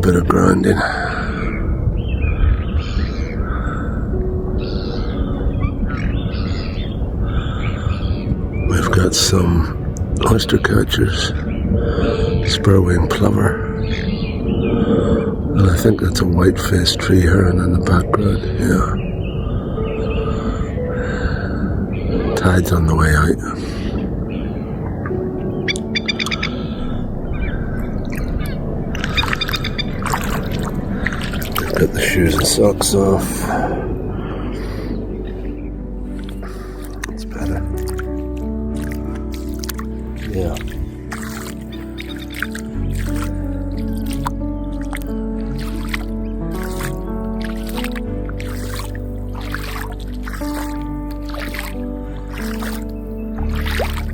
bit of grounding. We've got some oyster catchers, spurwing plover, and I think that's a white-faced tree heron in the background, yeah. Tide's on the way out. Got the shoes and socks off. It's better. Yeah.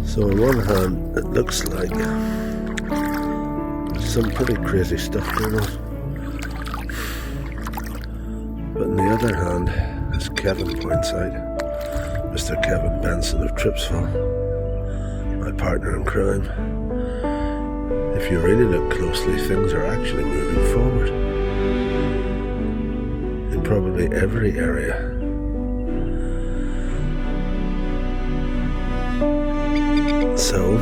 So on one hand, it looks like some pretty crazy stuff going on. But on the other hand, as Kevin points out, Mr. Kevin Benson of Tripzville, my partner in crime, if you really look closely, things are actually moving forward in probably every area. So,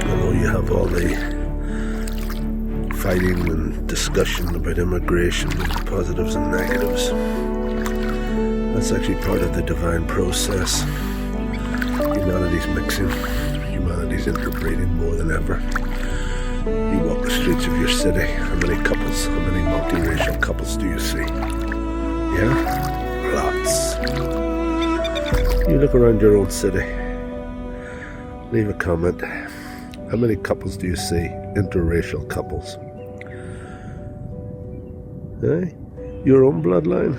although you have all the fighting and discussion about immigration and positives and negatives, that's actually part of the divine process. Humanity's mixing, humanity's interbreeding more than ever. You walk the streets of your city, how many couples, how many multiracial couples do you see? Yeah? Lots. You look around your own city, leave a comment. How many couples do you see? Interracial couples. Eh? Your own bloodline?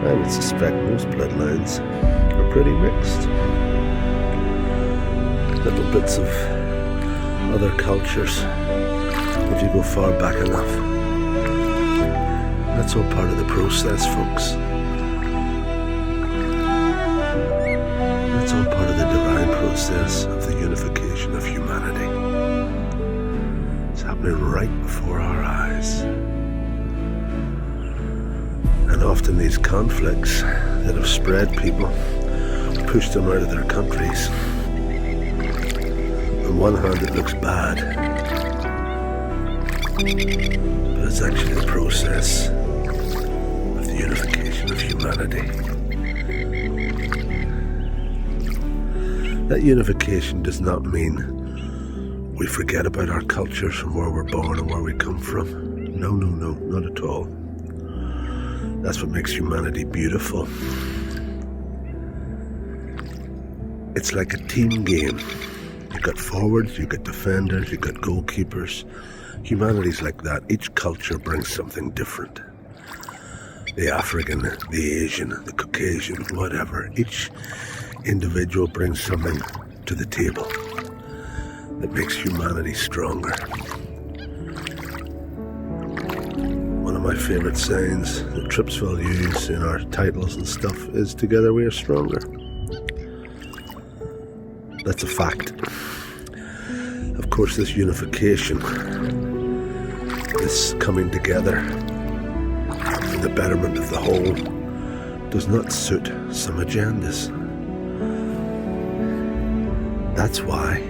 I would suspect most bloodlines are pretty mixed. Little bits of other cultures, if you go far back enough. That's all part of the process, folks. It's all part of the divine process of the unification of humanity. It's happening right before our eyes. And often these conflicts that have spread people, pushed them out of their countries. On one hand it looks bad, but it's actually the process of the unification of humanity. That unification does not mean we forget about our cultures and where we're born and where we come from. No, not at all. That's what makes humanity beautiful. It's like a team game. You've got forwards, you've got defenders, you've got goalkeepers. Humanity's like that. Each culture brings something different. The African, the Asian, the Caucasian, whatever. Each individual brings something to the table that makes humanity stronger. One of my favorite sayings that Tripzville use in our titles and stuff is "Together we are stronger." That's a fact. Of course, this unification, this coming together for the betterment of the whole, does not suit some agendas. That's why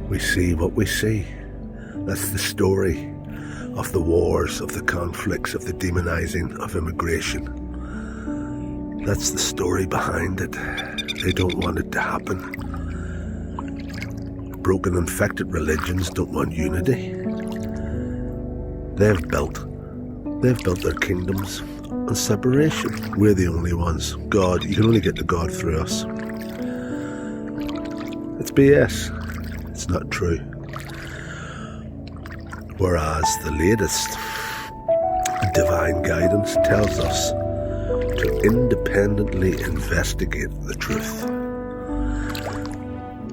we see what we see. That's the story of the wars, of the conflicts, of the demonizing of immigration. That's the story behind it. They don't want it to happen. Broken, infected religions don't want unity. They've built their kingdoms on separation. We're the only ones. God, you can only get to God through us. It's BS. It's not true. Whereas the latest divine guidance tells us to independently investigate the truth.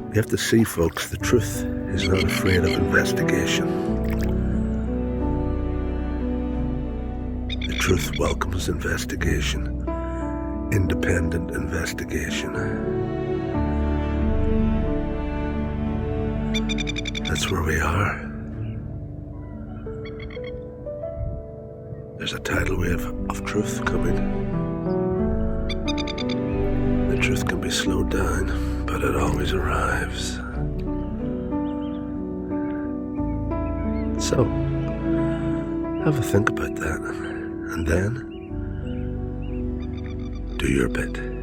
You have to see, folks, the truth is not afraid of investigation. The truth welcomes investigation, independent investigation. That's where we are. There's a tidal wave of truth coming. The truth can be slowed down, but it always arrives. So, have a think about that, and then do your bit.